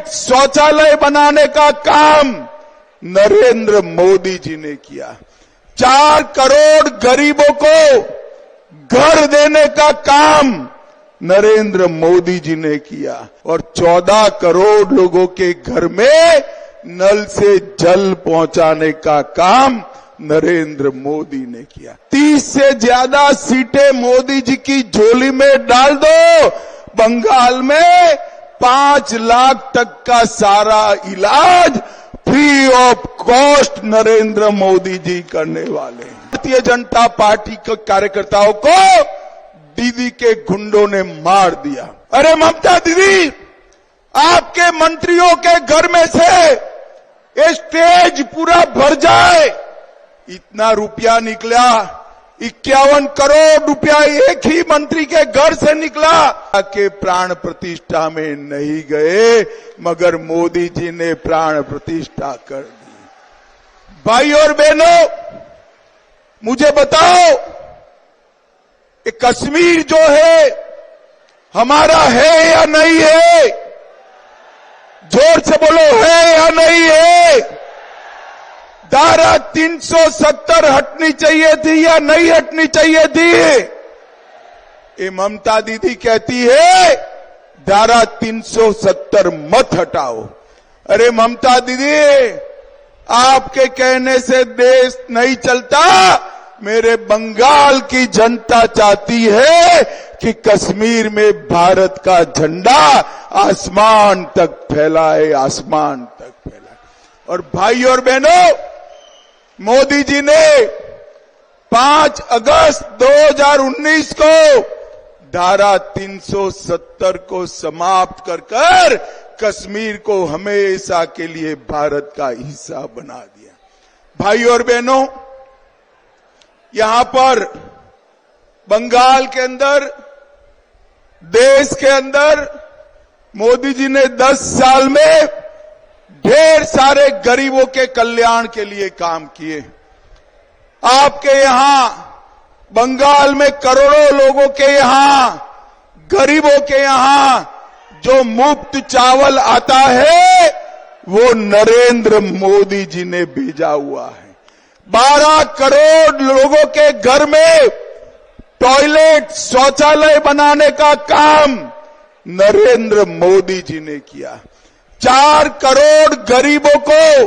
शौचालय बनाने का काम नरेंद्र मोदी जी ने किया। 4 करोड़ गरीबों को घर देने का काम नरेंद्र मोदी जी ने किया और 14 करोड़ लोगों के घर में नल से जल पहुंचाने का काम नरेंद्र मोदी ने किया। 30 से ज्यादा सीटें मोदी जी की झोली में डाल दो, बंगाल में 5 लाख तक का सारा इलाज free of cost Narendra Modi ji करने वाले हैं। भारतीय जनता पार्टी के कार्यकर्ताओं को दीदी के गुंडों ने मार दिया। अरे ममता दीदी, आपके मंत्रियों के घर में से स्टेज पूरा भर जाए, इतना रुपया निकला। 51 करोड़ रुपया एक ही मंत्री के घर से निकला। के प्राण प्रतिष्ठा में नहीं गए, मगर मोदी जी ने प्राण प्रतिष्ठा कर दी। भाई और बहनों, मुझे बताओ, ये कश्मीर जो है हमारा है या नहीं है? जोर से बोलो, है या नहीं है? धारा 370 हटनी चाहिए थी या नहीं हटनी चाहिए थी? ये ममता दीदी कहती है धारा 370 मत हटाओ। अरे ममता दीदी, आपके कहने से देश नहीं चलता। मेरे बंगाल की जनता चाहती है कि कश्मीर में भारत का झंडा आसमान तक फैलाए, आसमान तक फैलाए। और भाई और बहनों, मोदी जी ने 5 अगस्त 2019 को धारा 370 को समाप्त कर कश्मीर को हमेशा के लिए भारत का हिस्सा बना दिया। भाई और बहनों, यहां पर बंगाल के अंदर, देश के अंदर मोदी जी ने 10 साल में ढेर सारे गरीबों के कल्याण के लिए काम किए। आपके यहां बंगाल में करोड़ों लोगों के यहां, गरीबों के यहां जो मुफ्त चावल आता है वो नरेंद्र मोदी जी ने भेजा हुआ है। 12 करोड़ लोगों के घर में टॉयलेट, शौचालय बनाने का काम नरेंद्र मोदी जी ने किया। 4 करोड़ गरीबों को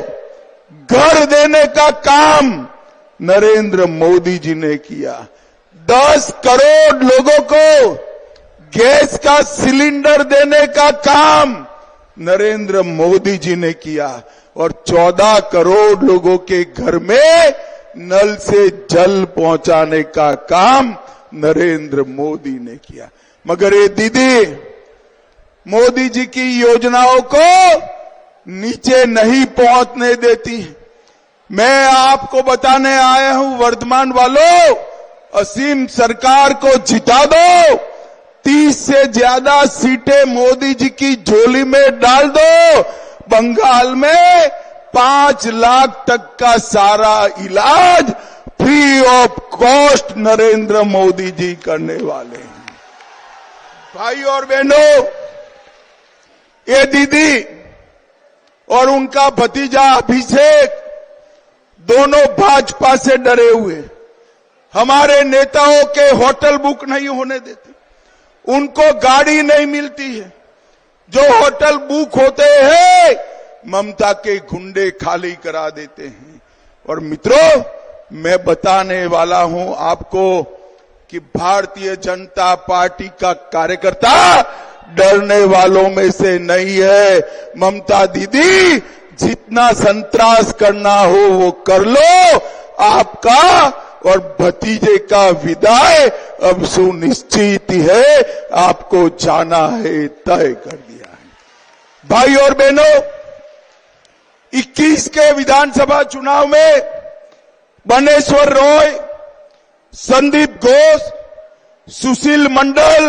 घर देने का काम नरेंद्र मोदी जी ने किया। 10 करोड़ लोगों को गैस का सिलेंडर देने का काम नरेंद्र मोदी जी ने किया और 14 करोड़ लोगों के घर में नल से जल पहुंचाने का काम नरेंद्र मोदी ने किया। मगर ये दीदी मोदी जी की योजनाओं को नीचे नहीं पहुंचने देती। मैं आपको बताने आया हूं, वर्धमान वालों, असीम सरकार को जिता दो। 30 से ज्यादा सीटें मोदी जी की झोली में डाल दो, बंगाल में 5 लाख तक का सारा इलाज free of cost Narendra Modi ji करने वाले हैं। भाई और बहनों, ये दीदी और उनका भतीजा अभिषेक दोनों भाजपा से डरे हुए, हमारे नेताओं के होटल बुक नहीं होने देते, उनको गाड़ी नहीं मिलती है। जो होटल बुक होते हैं ममता के गुंडे खाली करा देते हैं। और मित्रों, मैं बताने वाला हूं आपको कि भारतीय जनता पार्टी का कार्यकर्ता डरने वालों में से नहीं है। ममता दीदी, जितना संतरास करना हो वो कर लो, आपका और भतीजे का विदाई अब सुनिश्चित है, आपको जाना है, तय कर दिया है। भाई और बहनों, 21 के विधानसभा चुनाव में बनेश्वर रॉय, संदीप घोष, सुशील मंडल,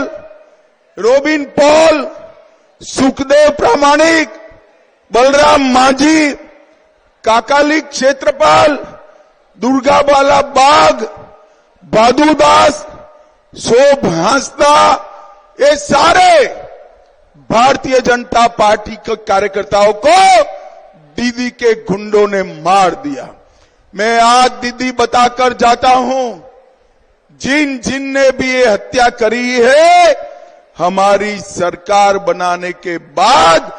रोबिन पॉल, सुखदेव प्रामाणिक, बलराम मांझी, काकालिक क्षेत्रपाल, दुर्गाबाला बाग, बादुदास, शोभ हांसदा, ये सारे भारतीय जनता पार्टी के कार्यकर्ताओं को दीदी के गुंडों ने मार दिया। मैं आज दीदी बताकर जाता हूं, जिन जिन ने भी ये हत्या करी है, हमारी सरकार बनाने के बाद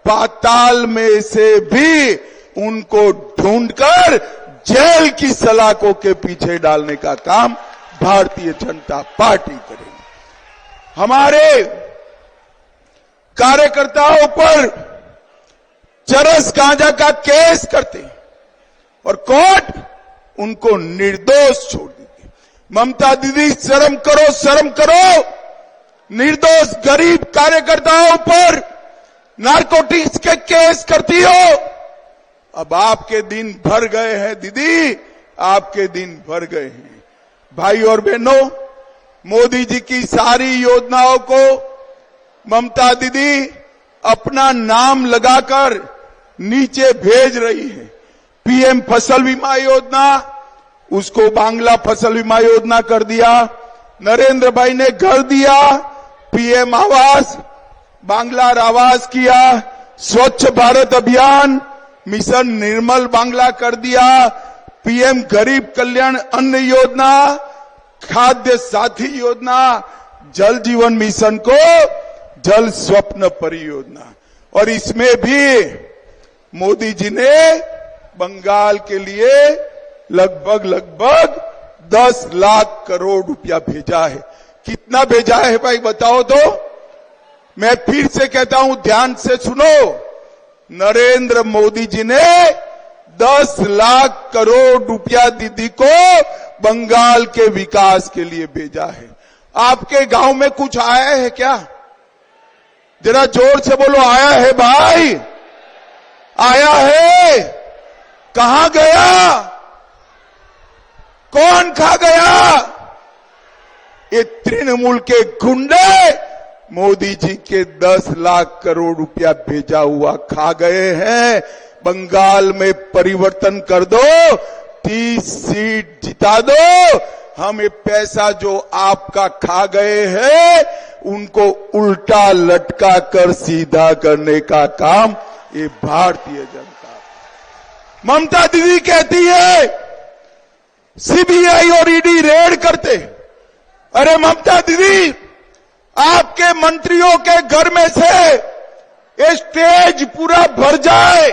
पाताल में से भी उनको ढूंढकर जेल की सलाखों के पीछे डालने का काम भारतीय जनता पार्टी करेगी। हमारे कार्यकर्ताओं पर चरस गांजा का केस करते और कोर्ट उनको निर्दोष छोड़ देती। ममता दीदी शर्म करो, शर्म करो। निर्दोष गरीब कार्यकर्ताओं पर नारकोटिक्स के केस करती हो। अब आपके दिन भर गए हैं दीदी, आपके दिन भर गए हैं। भाई और बहनों, मोदी जी की सारी योजनाओं को ममता दीदी अपना नाम लगाकर नीचे भेज रही है। पीएम फसल बीमा योजना, उसको बांग्ला फसल बीमा योजना कर दिया। नरेंद्र भाई ने घर दिया, पीएम आवास, बांग्ला आवास किया। स्वच्छ भारत अभियान, मिशन निर्मल बांग्ला कर दिया। पीएम गरीब कल्याण अन्न योजना, खाद्य साथी योजना, जल जीवन मिशन को जल स्वप्न परियोजना। और इसमें भी मोदी जी ने बंगाल के लिए लगभग 10 लाख करोड़ रुपया भेजा है। कितना भेजा है भाई बताओ तो? मैं फिर से कहता हूं, ध्यान से सुनो। नरेंद्र मोदी जी ने 10 लाख करोड़ रुपया दीदी को बंगाल के विकास के लिए भेजा है। आपके गांव में कुछ आया है क्या? जरा जोर से बोलो, आया है भाई? आया है? कहां गया? कौन खा गया? ये तृणमूल के गुंडे मोदी जी के 10 लाख करोड़ रुपया भेजा हुआ खा गए हैं। बंगाल में परिवर्तन कर दो, 30 सीट जिता दो। हम ये पैसा जो आपका खा गए हैं, उनको उल्टा लटका कर सीधा करने का काम ये भारतीय जनता। ममता दीदी कहती है सीबीआई और ईडी रेड करते। अरे ममता दीदी, आपके मंत्रियों के घर में से ये स्टेज पूरा भर जाए,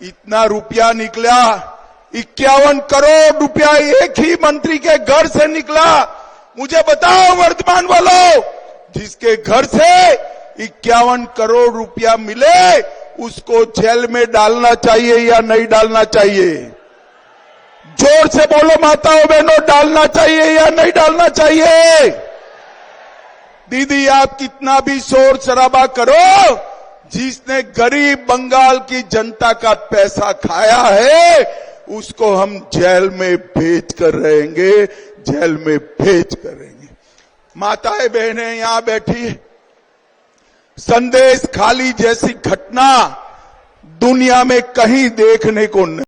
इतना रुपया निकला। 51 करोड़ रुपया एक ही मंत्री के घर से निकला। मुझे बताओ वर्तमान वालों, जिसके घर से 51 करोड़ रुपया मिले, उसको जेल में डालना चाहिए या नहीं डालना चाहिए? जोर से बोलो माताओं बहनों, डालना चाहिए या नहीं डालना चाहिए? दीदी, आप कितना भी शोर शराबा करो, जिसने गरीब बंगाल की जनता का पैसा खाया है, उसको हम जेल में भेज कर रहेंगे, जेल में भेज कर रहेंगे। माताएं बहनें यहां बैठी, संदेश खाली जैसी घटना दुनिया में कहीं देखने को नहीं।